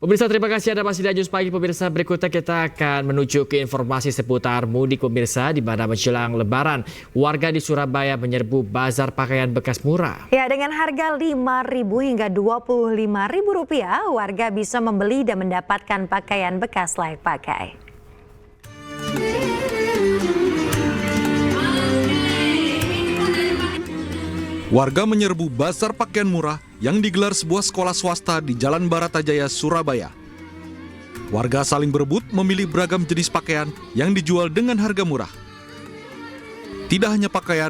Pemirsa, terima kasih Anda masih di News Pagi. Pemirsa, berikutnya kita akan menuju ke informasi seputar mudik pemirsa, di mana menjelang Lebaran, warga di Surabaya menyerbu bazar pakaian bekas murah. Ya, dengan harga Rp5.000 hingga Rp25.000, warga bisa membeli dan mendapatkan pakaian bekas layak pakai. Warga menyerbu bazar pakaian murah yang digelar sebuah sekolah swasta di Jalan Baratajaya, Surabaya. Warga saling berebut memilih beragam jenis pakaian yang dijual dengan harga murah. Tidak hanya pakaian,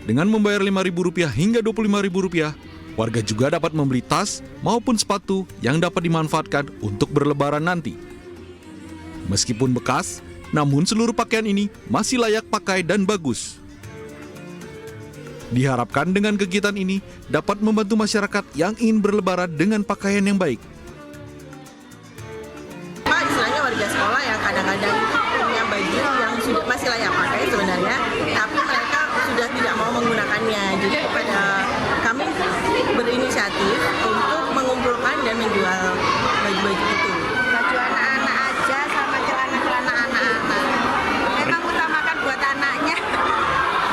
dengan membayar Rp5.000 hingga Rp25.000, warga juga dapat membeli tas maupun sepatu yang dapat dimanfaatkan untuk berlebaran nanti. Meskipun bekas, namun seluruh pakaian ini masih layak pakai dan bagus. Diharapkan dengan kegiatan ini dapat membantu masyarakat yang ingin berlebaran dengan pakaian yang baik. Istilahnya warga sekolah yang kadang-kadang punya baju yang sudah masih layak pakai sebenarnya, tapi mereka sudah tidak mau menggunakannya. Jadi pada kami berinisiatif untuk mengumpulkan dan menjual baju-baju itu. Baju anak-anak aja sama celana-celana anak-anak. Memang utamakan buat anaknya.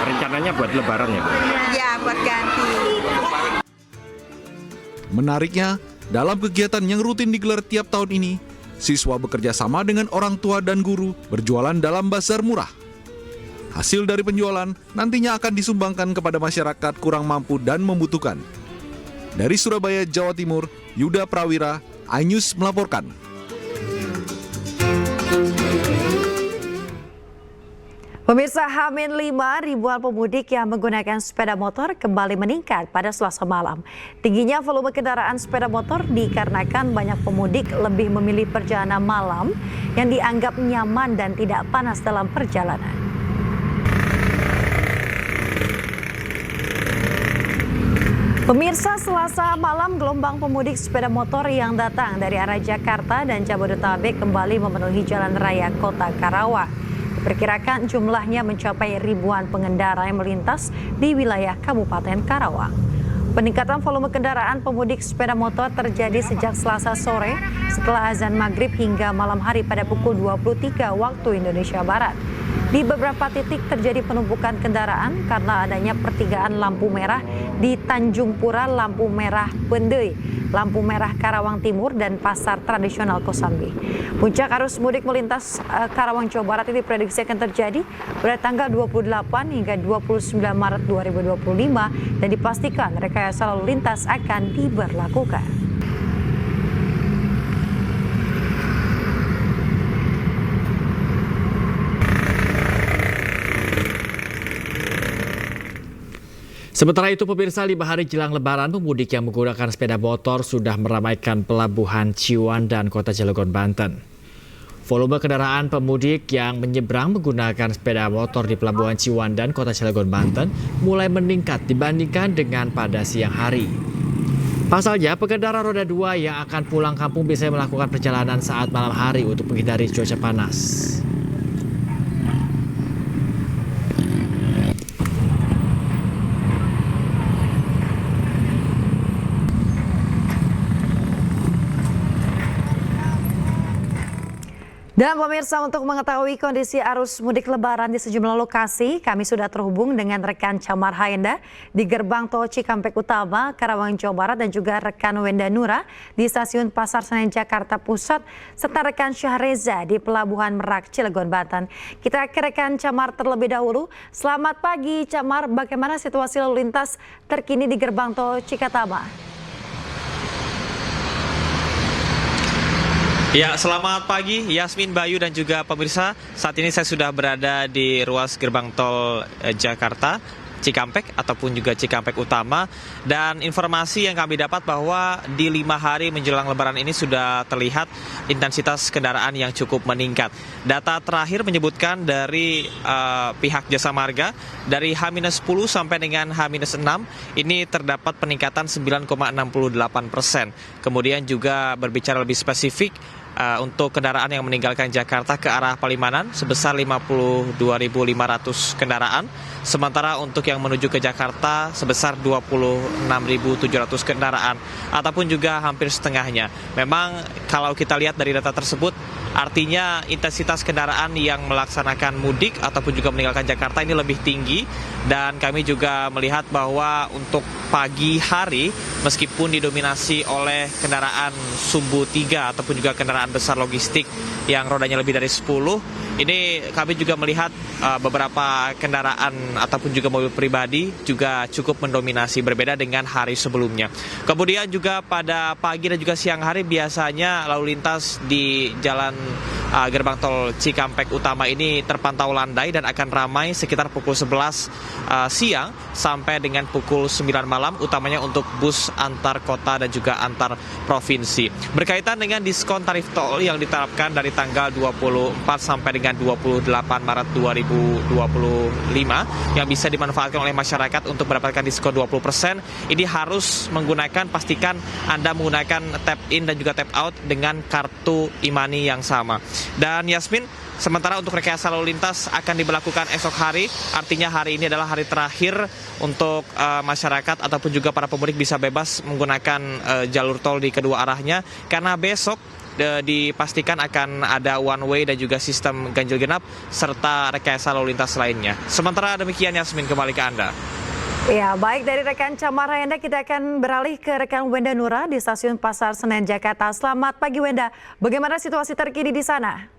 Rencananya buat Lebaran ya, Bu? Ya, buat ganti. Menariknya, dalam kegiatan yang rutin digelar tiap tahun ini, siswa bekerja sama dengan orang tua dan guru berjualan dalam bazar murah. Hasil dari penjualan nantinya akan disumbangkan kepada masyarakat kurang mampu dan membutuhkan. Dari Surabaya, Jawa Timur, Yuda Prawira, iNews melaporkan. Pemirsa, H-5 ribuan pemudik yang menggunakan sepeda motor kembali meningkat pada Selasa malam. Tingginya volume kendaraan sepeda motor dikarenakan banyak pemudik lebih memilih perjalanan malam yang dianggap nyaman dan tidak panas dalam perjalanan. Pemirsa, Selasa malam gelombang pemudik sepeda motor yang datang dari arah Jakarta dan Jabodetabek kembali memenuhi jalan raya Kota Karawang. Diperkirakan jumlahnya mencapai ribuan pengendara yang melintas di wilayah Kabupaten Karawang. Peningkatan volume kendaraan pemudik sepeda motor terjadi sejak Selasa sore setelah azan maghrib hingga malam hari pada pukul 23 waktu Indonesia Barat. Di beberapa titik terjadi penumpukan kendaraan karena adanya pertigaan lampu merah di Tanjung Pura, lampu merah Bendei, lampu merah Karawang Timur, dan pasar tradisional Kosambi. Puncak arus mudik melintas Karawang, Jawa Barat ini diprediksi akan terjadi pada tanggal 28 hingga 29 Maret 2025 dan dipastikan rekayasa lalu lintas akan diberlakukan. Sementara itu, pemirsa, 5 hari jelang Lebaran, pemudik yang menggunakan sepeda motor sudah meramaikan pelabuhan Ciwandan, Kota Cilegon, Banten. Volume kendaraan pemudik yang menyeberang menggunakan sepeda motor di pelabuhan Ciwandan, Kota Cilegon, Banten mulai meningkat dibandingkan dengan pada siang hari. Pasalnya, pengendara roda 2 yang akan pulang kampung biasanya melakukan perjalanan saat malam hari untuk menghindari cuaca panas. Dan pemirsa, untuk mengetahui kondisi arus mudik Lebaran di sejumlah lokasi, kami sudah terhubung dengan rekan Camar Hayenda di Gerbang Tol Cikampek Utama, Karawang, Jawa Barat, dan juga rekan Wenda Nura di Stasiun Pasar Senen, Jakarta Pusat, serta rekan Syahreza di Pelabuhan Merak, Cilegon, Banten. Kita ke rekan Camar terlebih dahulu. Selamat pagi, Camar. Bagaimana situasi lalu lintas terkini di Gerbang Tol Cikatama? Ya, selamat pagi Yasmin, Bayu, dan juga pemirsa. Saat ini saya sudah berada di ruas gerbang tol Jakarta Cikampek ataupun juga Cikampek Utama, dan informasi yang kami dapat bahwa di 5 hari menjelang Lebaran ini sudah terlihat intensitas kendaraan yang cukup meningkat. Data terakhir menyebutkan dari pihak Jasa Marga, dari H-10 sampai dengan H-6 ini terdapat peningkatan 9,68%. Kemudian juga berbicara lebih spesifik, untuk kendaraan yang meninggalkan Jakarta ke arah Palimanan sebesar 52.500 kendaraan. Sementara untuk yang menuju ke Jakarta sebesar 26.700 kendaraan ataupun juga hampir setengahnya. Memang kalau kita lihat dari data tersebut, artinya intensitas kendaraan yang melaksanakan mudik ataupun juga meninggalkan Jakarta ini lebih tinggi, dan kami juga melihat bahwa untuk pagi hari meskipun didominasi oleh kendaraan sumbu 3 ataupun juga kendaraan besar logistik yang rodanya lebih dari 10, ini kami juga melihat beberapa kendaraan ataupun juga mobil pribadi juga cukup mendominasi, berbeda dengan hari sebelumnya. Kemudian juga pada pagi dan juga siang hari biasanya lalu lintas di jalan gerbang tol Cikampek Utama ini terpantau landai dan akan ramai sekitar pukul 11 siang sampai dengan pukul 9 malam, utamanya untuk bus antar kota dan juga antar provinsi. Berkaitan dengan diskon tarif tol yang diterapkan dari tanggal 24 sampai dengan 28 Maret 2025 yang bisa dimanfaatkan oleh masyarakat untuk mendapatkan diskon 20%, ini harus pastikan Anda menggunakan tap in dan juga tap out dengan kartu e-money yang sama. Dan Yasmin, sementara untuk rekayasa lalu lintas akan diberlakukan esok hari, artinya hari ini adalah hari terakhir untuk masyarakat ataupun juga para pemudik bisa bebas menggunakan jalur tol di kedua arahnya, karena besok dipastikan akan ada one way dan juga sistem ganjil genap serta rekayasa lalu lintas lainnya. Sementara demikian, Yasmin, kembali ke Anda. Ya, baik, dari rekan Camara Henda kita akan beralih ke rekan Wenda Nura di Stasiun Pasar Senen, Jakarta. Selamat pagi, Wenda. Bagaimana situasi terkini di sana?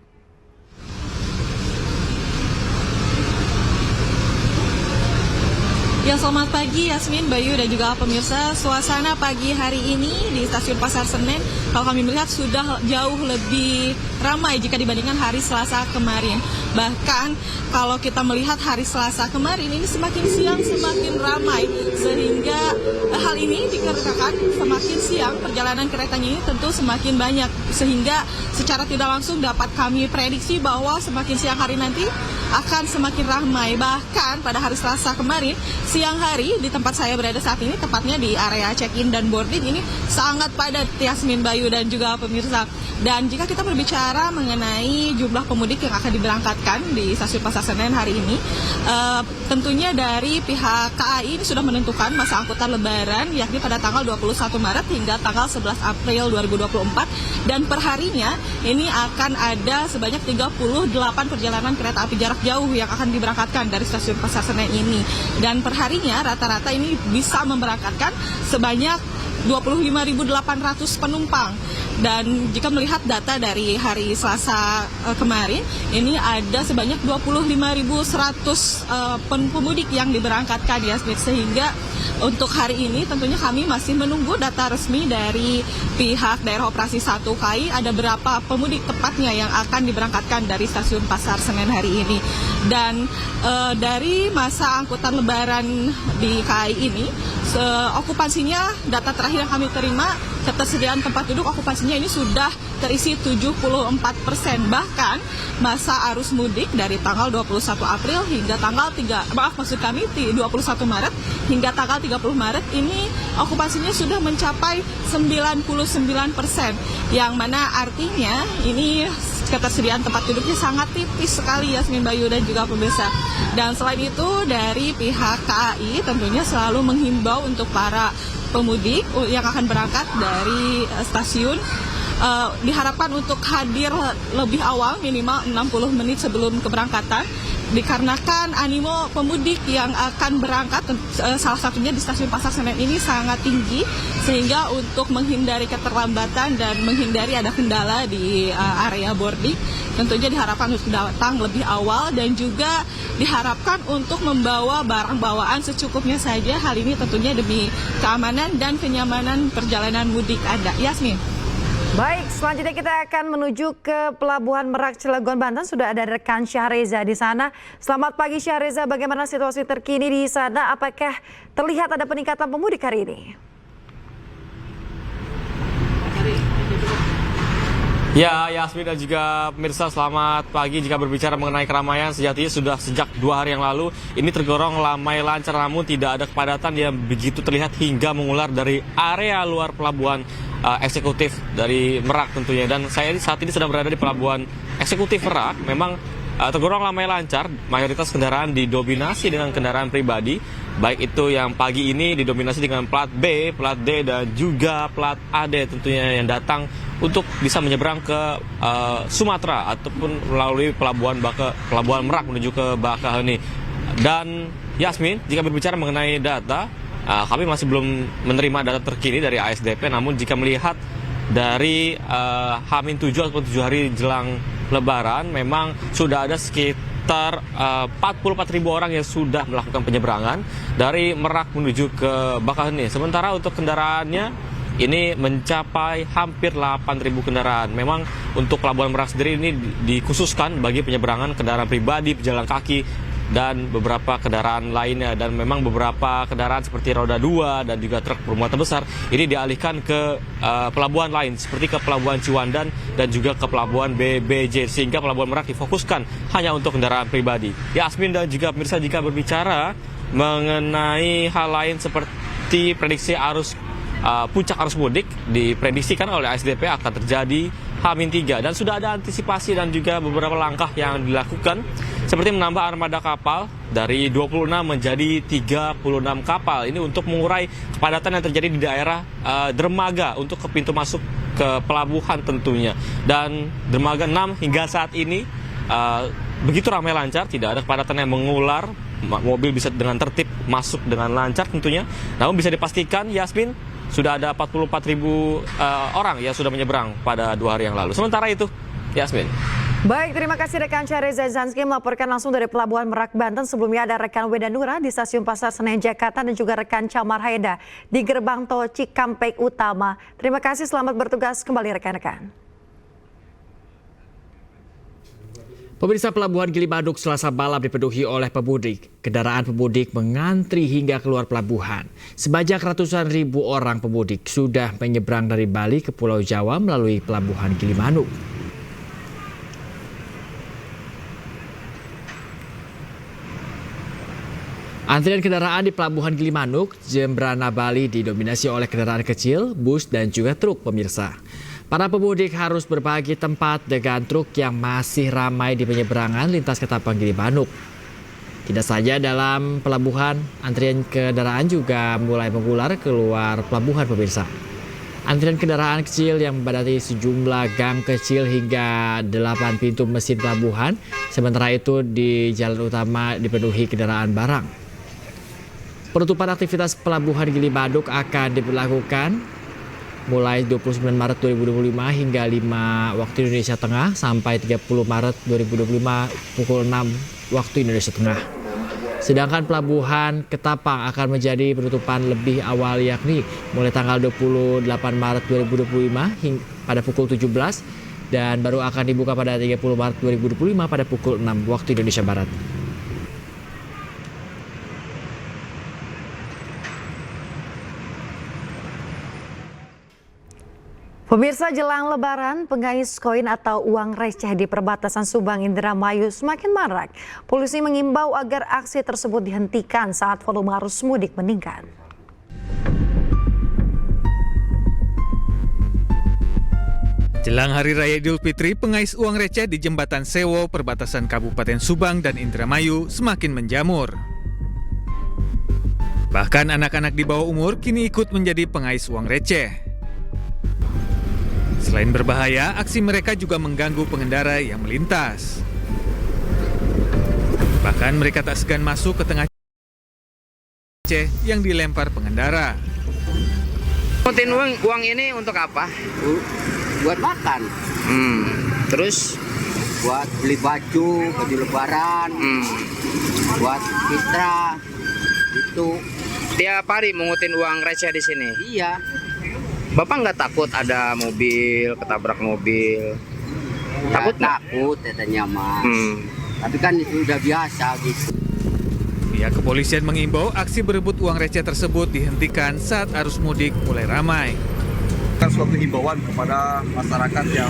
Ya, selamat pagi Yasmin, Bayu, dan juga pemirsa. Suasana pagi hari ini di Stasiun Pasar Senen, kalau kami melihat sudah jauh lebih ramai jika dibandingkan hari Selasa kemarin. Bahkan kalau kita melihat hari Selasa kemarin ini semakin siang semakin ramai, sehingga hal ini dikarenakan semakin siang perjalanan keretanya ini tentu semakin banyak, sehingga secara tidak langsung dapat kami prediksi bahwa semakin siang hari nanti akan semakin ramai. Bahkan pada hari Selasa kemarin siang hari di tempat saya berada saat ini, tepatnya di area check-in dan boarding, ini sangat padat, Yasmin, Bayu, dan juga pemirsa. Dan jika kita berbicara mengenai jumlah pemudik yang akan diberangkatkan di Stasiun Pasar Senen hari ini, tentunya dari pihak KAI ini sudah menentukan masa angkutan lebaran, yakni pada tanggal 21 Maret hingga tanggal 11 April 2024. Dan perharinya ini akan ada sebanyak 38 perjalanan kereta api jarak jauh yang akan diberangkatkan dari Stasiun Pasar Senen ini. Dan perharinya rata-rata ini bisa memberangkatkan sebanyak 25.800 penumpang. Dan jika melihat data dari hari Selasa kemarin, ini ada sebanyak 25.100 pemudik yang diberangkatkan, ya, sehingga untuk hari ini tentunya kami masih menunggu data resmi dari pihak daerah operasi 1 KAI, ada berapa pemudik tepatnya yang akan diberangkatkan dari Stasiun Pasar Senen hari ini. Dan dari masa angkutan lebaran di KAI ini, okupansinya, data terakhir yang kami terima, ketersediaan tempat duduk okupansinya ini sudah terisi 74%. Bahkan masa arus mudik dari tanggal 21 April hingga tanggal 21 Maret hingga tanggal 30 Maret ini okupansinya sudah mencapai 99%, yang mana artinya ini ketersediaan tempat duduknya sangat tipis sekali, Yasmin, Bayu, dan juga pemirsa. Dan selain itu dari pihak KAI tentunya selalu menghimbau untuk para pemudik yang akan berangkat dari stasiun diharapkan untuk hadir lebih awal, minimal 60 menit sebelum keberangkatan, dikarenakan animo pemudik yang akan berangkat salah satunya di Stasiun Pasar Senen ini sangat tinggi, sehingga untuk menghindari keterlambatan dan menghindari ada kendala di area boarding, tentunya diharapkan untuk datang lebih awal dan juga diharapkan untuk membawa barang bawaan secukupnya saja. Hal ini tentunya demi keamanan dan kenyamanan perjalanan mudik Anda. Yasmin. Baik, selanjutnya kita akan menuju ke Pelabuhan Merak, Cilegon, Banten. Sudah ada rekan Syahreza di sana. Selamat pagi, Syahreza. Bagaimana situasi terkini di sana? Apakah terlihat ada peningkatan pemudik hari ini? Ya, Yasmin dan juga pemirsa, selamat pagi. Jika berbicara mengenai keramaian, sejatinya sudah sejak 2 hari yang lalu ini tergolong ramai lancar, namun tidak ada kepadatan yang begitu terlihat hingga mengular dari area luar pelabuhan eksekutif dari Merak tentunya. Dan saya saat ini sedang berada di pelabuhan eksekutif Merak. Memang tergolong ramai lancar, mayoritas kendaraan didominasi dengan kendaraan pribadi, baik itu yang pagi ini didominasi dengan plat B, plat D, dan juga plat AD tentunya yang datang untuk bisa menyeberang ke Sumatera ataupun melalui pelabuhan Merak menuju ke Bakaheni. Dan Yasmin, jika berbicara mengenai data, kami masih belum menerima data terkini dari ASDP, namun jika melihat dari H-7 atau 7 hari jelang Lebaran, memang sudah ada sekitar 44.000 orang yang sudah melakukan penyeberangan dari Merak menuju ke Bakaheni. Sementara untuk kendaraannya ini mencapai hampir 8.000 kendaraan. Memang untuk Pelabuhan Merak sendiri ini dikhususkan bagi penyeberangan kendaraan pribadi, pejalan kaki, dan beberapa kendaraan lainnya. Dan memang beberapa kendaraan seperti roda 2 dan juga truk bermuatan besar ini dialihkan ke pelabuhan lain, seperti ke Pelabuhan Ciwandan dan juga ke Pelabuhan BBJ, sehingga Pelabuhan Merak difokuskan hanya untuk kendaraan pribadi. Yasmin dan juga pemirsa, jika berbicara mengenai hal lain seperti prediksi puncak arus mudik, diprediksikan oleh ASDP akan terjadi H-3, dan sudah ada antisipasi dan juga beberapa langkah yang dilakukan, seperti menambah armada kapal dari 26 menjadi 36 kapal. Ini untuk mengurai kepadatan yang terjadi di daerah dermaga untuk ke pintu masuk ke pelabuhan tentunya. Dan dermaga 6 hingga saat ini begitu ramai lancar, tidak ada kepadatan yang mengular, mobil bisa dengan tertib masuk dengan lancar tentunya. Namun bisa dipastikan, Yasmin, sudah ada 44.000 orang yang sudah menyeberang pada 2 hari yang lalu. Sementara itu, Yasmin. Baik, terima kasih rekan Reza Zanski melaporkan langsung dari Pelabuhan Merak, Banten. Sebelumnya ada rekan Weda Nura di Stasiun Pasar Senen, Jakarta, dan juga rekan Camar Haida di Gerbang Tol Cikampek Utama. Terima kasih, selamat bertugas kembali rekan-rekan. Pemirsa, Pelabuhan Gilimanuk Selasa malam dipenuhi oleh pemudik. Kendaraan pemudik mengantri hingga keluar pelabuhan. Sebanyak ratusan ribu orang pemudik sudah menyeberang dari Bali ke Pulau Jawa melalui Pelabuhan Gilimanuk. Antrian kendaraan di Pelabuhan Gilimanuk, Jembrana, Bali didominasi oleh kendaraan kecil, bus, dan juga truk, pemirsa. Para pemudik harus berbagi tempat dengan truk yang masih ramai di penyeberangan lintas Ketapang Gilimanuk. Tidak saja dalam pelabuhan, antrian kendaraan juga mulai mengular keluar pelabuhan, pemirsa. Antrian kendaraan kecil yang membadati sejumlah gang kecil hingga 8 pintu mesin pelabuhan. Sementara itu di jalan utama dipenuhi kendaraan barang. Penutupan aktivitas Pelabuhan Gilimanuk akan diberlakukan mulai 29 Maret 2025 hingga 5 waktu Indonesia Tengah sampai 30 Maret 2025 pukul 6 waktu Indonesia Tengah. Sedangkan Pelabuhan Ketapang akan menjadi penutupan lebih awal, yakni mulai tanggal 28 Maret 2025 hingga pada pukul 17 dan baru akan dibuka pada 30 Maret 2025 pada pukul 6 waktu Indonesia Barat. Pemirsa, jelang Lebaran, pengais koin atau uang receh di perbatasan Subang Indramayu semakin marak. Polisi mengimbau agar aksi tersebut dihentikan saat volume arus mudik meningkat. Jelang Hari Raya Idul Fitri, pengais uang receh di Jembatan Sewo, perbatasan Kabupaten Subang dan Indramayu semakin menjamur. Bahkan anak-anak di bawah umur kini ikut menjadi pengais uang receh. Selain berbahaya, aksi mereka juga mengganggu pengendara yang melintas. Bahkan mereka tak segan masuk ke tengah receh yang dilempar pengendara. Ngutin uang ini untuk apa? Buat makan. Terus Buat beli baju lebaran. Buat fitra. Itu. Tiap hari mengutin uang receh di sini. Iya. Bapak nggak takut ada mobil, ketabrak mobil? Takut katanya Mas. Tapi kan itu udah biasa gitu. Pihak kepolisian mengimbau aksi berebut uang receh tersebut dihentikan saat arus mudik mulai ramai. Kan suatu himbauan kepada masyarakat yang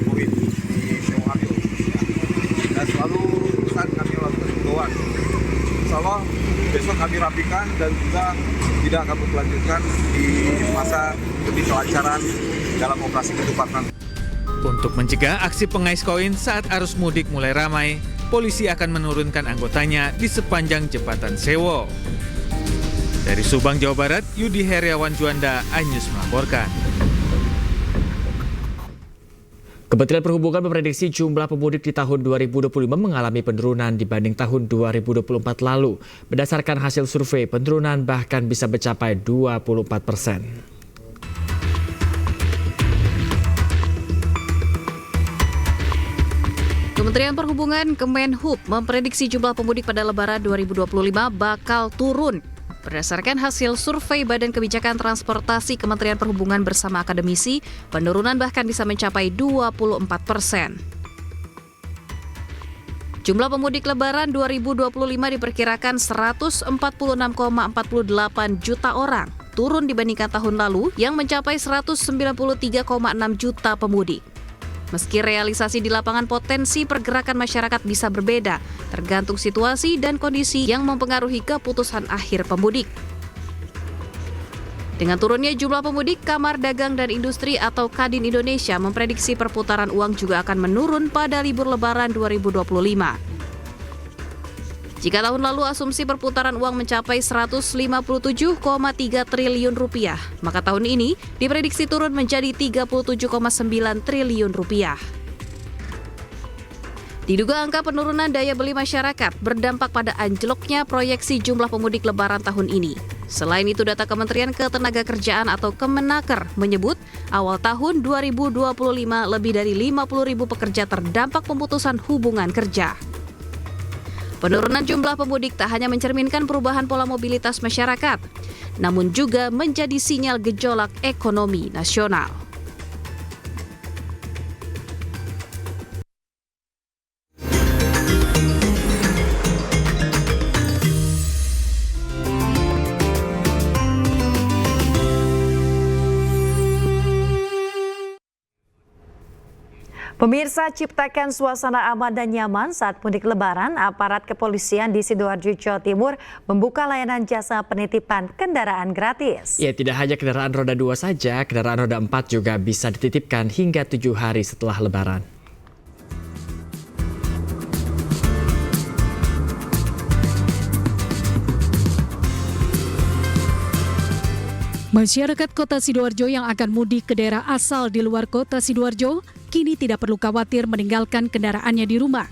poin di Sewa Hamil. Dan selalu saat kami melakukan himbauan. Insya Allah besok kami rapikan dan juga tidak akan berlanjutkan di masa demi kelancaran dalam operasi ketupat nanti. Untuk mencegah aksi pengais koin saat arus mudik mulai ramai, polisi akan menurunkan anggotanya di sepanjang jembatan Sewo. Dari Subang, Jawa Barat, Yudi Heriawan Juanda, iNews melaporkan. Kementerian Perhubungan memprediksi jumlah pemudik di tahun 2025 mengalami penurunan dibanding tahun 2024 lalu. Berdasarkan hasil survei, penurunan bahkan bisa mencapai 24%. Kementerian Perhubungan Kemenhub memprediksi jumlah pemudik pada Lebaran 2025 bakal turun. Berdasarkan hasil survei Badan Kebijakan Transportasi Kementerian Perhubungan bersama akademisi, penurunan bahkan bisa mencapai 24%. Jumlah pemudik Lebaran 2025 diperkirakan 146,48 juta orang, turun dibandingkan tahun lalu yang mencapai 193,6 juta pemudik. Meski realisasi di lapangan potensi pergerakan masyarakat bisa berbeda, tergantung situasi dan kondisi yang mempengaruhi keputusan akhir pemudik. Dengan turunnya jumlah pemudik, Kamar Dagang dan Industri atau Kadin Indonesia memprediksi perputaran uang juga akan menurun pada libur Lebaran 2025. Jika tahun lalu asumsi perputaran uang mencapai 157,3 triliun rupiah, maka tahun ini diprediksi turun menjadi 37,9 triliun rupiah. Diduga angka penurunan daya beli masyarakat berdampak pada anjloknya proyeksi jumlah pemudik Lebaran tahun ini. Selain itu, data Kementerian Ketenagakerjaan atau Kemenaker menyebut awal tahun 2025 lebih dari 50.000 pekerja terdampak pemutusan hubungan kerja. Penurunan jumlah pemudik tak hanya mencerminkan perubahan pola mobilitas masyarakat, namun juga menjadi sinyal gejolak ekonomi nasional. Pemirsa, ciptakan suasana aman dan nyaman saat mudik Lebaran. Aparat kepolisian di Sidoarjo, Jawa Timur membuka layanan jasa penitipan kendaraan gratis. Ya, tidak hanya kendaraan roda 2 saja, kendaraan roda 4 juga bisa dititipkan hingga 7 hari setelah Lebaran. Masyarakat Kota Sidoarjo yang akan mudik ke daerah asal di luar Kota Sidoarjo kini tidak perlu khawatir meninggalkan kendaraannya di rumah.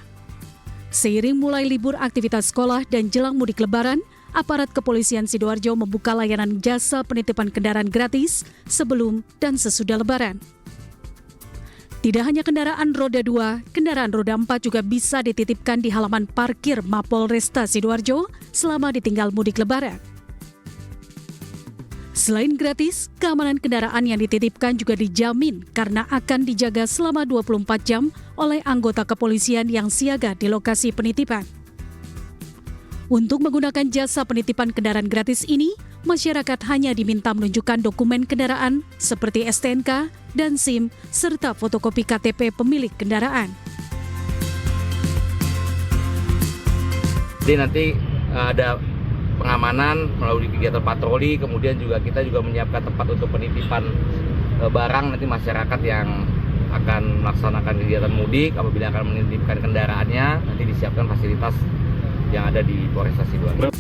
Seiring mulai libur aktivitas sekolah dan jelang mudik Lebaran, aparat kepolisian Sidoarjo membuka layanan jasa penitipan kendaraan gratis sebelum dan sesudah Lebaran. Tidak hanya kendaraan roda 2, kendaraan roda 4 juga bisa dititipkan di halaman parkir Mapolresta Sidoarjo selama ditinggal mudik Lebaran. Selain gratis, keamanan kendaraan yang dititipkan juga dijamin karena akan dijaga selama 24 jam oleh anggota kepolisian yang siaga di lokasi penitipan. Untuk menggunakan jasa penitipan kendaraan gratis ini, masyarakat hanya diminta menunjukkan dokumen kendaraan seperti STNK dan SIM serta fotokopi KTP pemilik kendaraan. Jadi nanti ada pengamanan melalui kegiatan patroli, kemudian juga kita juga menyiapkan tempat untuk penitipan barang nanti masyarakat yang akan melaksanakan kegiatan mudik apabila akan menitipkan kendaraannya, nanti disiapkan fasilitas yang ada di Polresta Sidoarjo.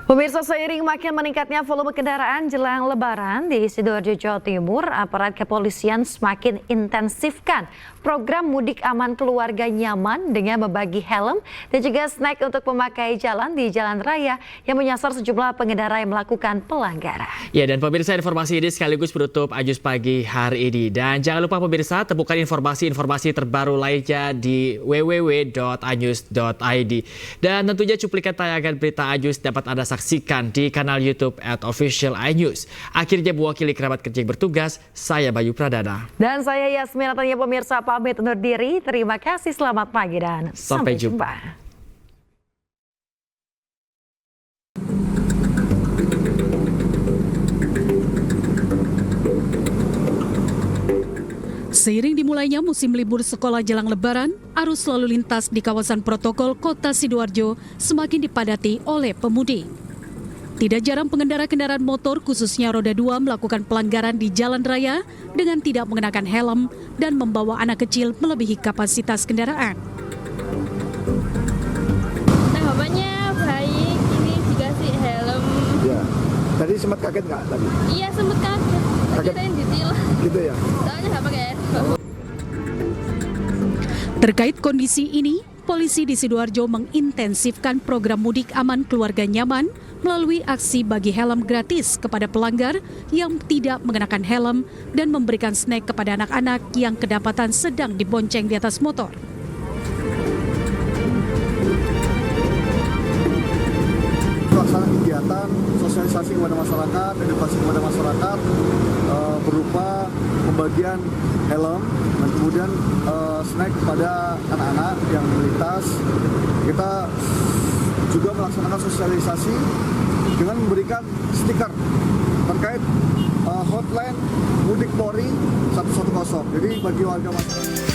Pemirsa, seiring makin meningkatnya volume kendaraan jelang Lebaran di Sidoarjo, Jawa Timur, aparat kepolisian semakin intensifkan program mudik aman keluarga nyaman dengan membagi helm dan juga snack untuk pemakai jalan di jalan raya yang menyasar sejumlah pengendara yang melakukan pelanggaran. Ya, dan pemirsa, informasi ini sekaligus menutup iNews pagi hari ini. Dan jangan lupa pemirsa, temukan informasi-informasi terbaru lainnya di www.inews.id. Dan tentunya cuplikan tayangan berita iNews dapat Anda saksikan di kanal YouTube @official iNews. Akhirnya mewakili kerabat kerja yang bertugas, saya Bayu Pradana. Dan saya Yasmin Natanya, pemirsa pamit undur diri. Terima kasih, selamat pagi dan sampai jumpa. Seiring dimulainya musim libur sekolah jelang Lebaran, arus lalu lintas di kawasan protokol Kota Sidoarjo semakin dipadati oleh pemudik. Tidak jarang pengendara kendaraan motor khususnya roda 2 melakukan pelanggaran di jalan raya dengan tidak mengenakan helm dan membawa anak kecil melebihi kapasitas kendaraan. Tahapannya baik, ini dikasih helm. Ya. Tadi sempat kaget nggak tadi? Iya, sempat kaget. Kirain ditilang. Gitu ya? Soalnya nggak pakai helm. Terkait kondisi ini, polisi di Sidoarjo mengintensifkan program mudik aman keluarga nyaman melalui aksi bagi helm gratis kepada pelanggar yang tidak mengenakan helm dan memberikan snack kepada anak-anak yang kedapatan sedang dibonceng di atas motor. Pelaksanaan kegiatan sosialisasi kepada masyarakat, edukasi kepada masyarakat berupa pembagian helm dan kemudian snack kepada anak-anak yang melintas. Kita juga melaksanakan sosialisasi dengan memberikan stiker terkait hotline Mudik Polri 110. Jadi bagi warga masyarakat.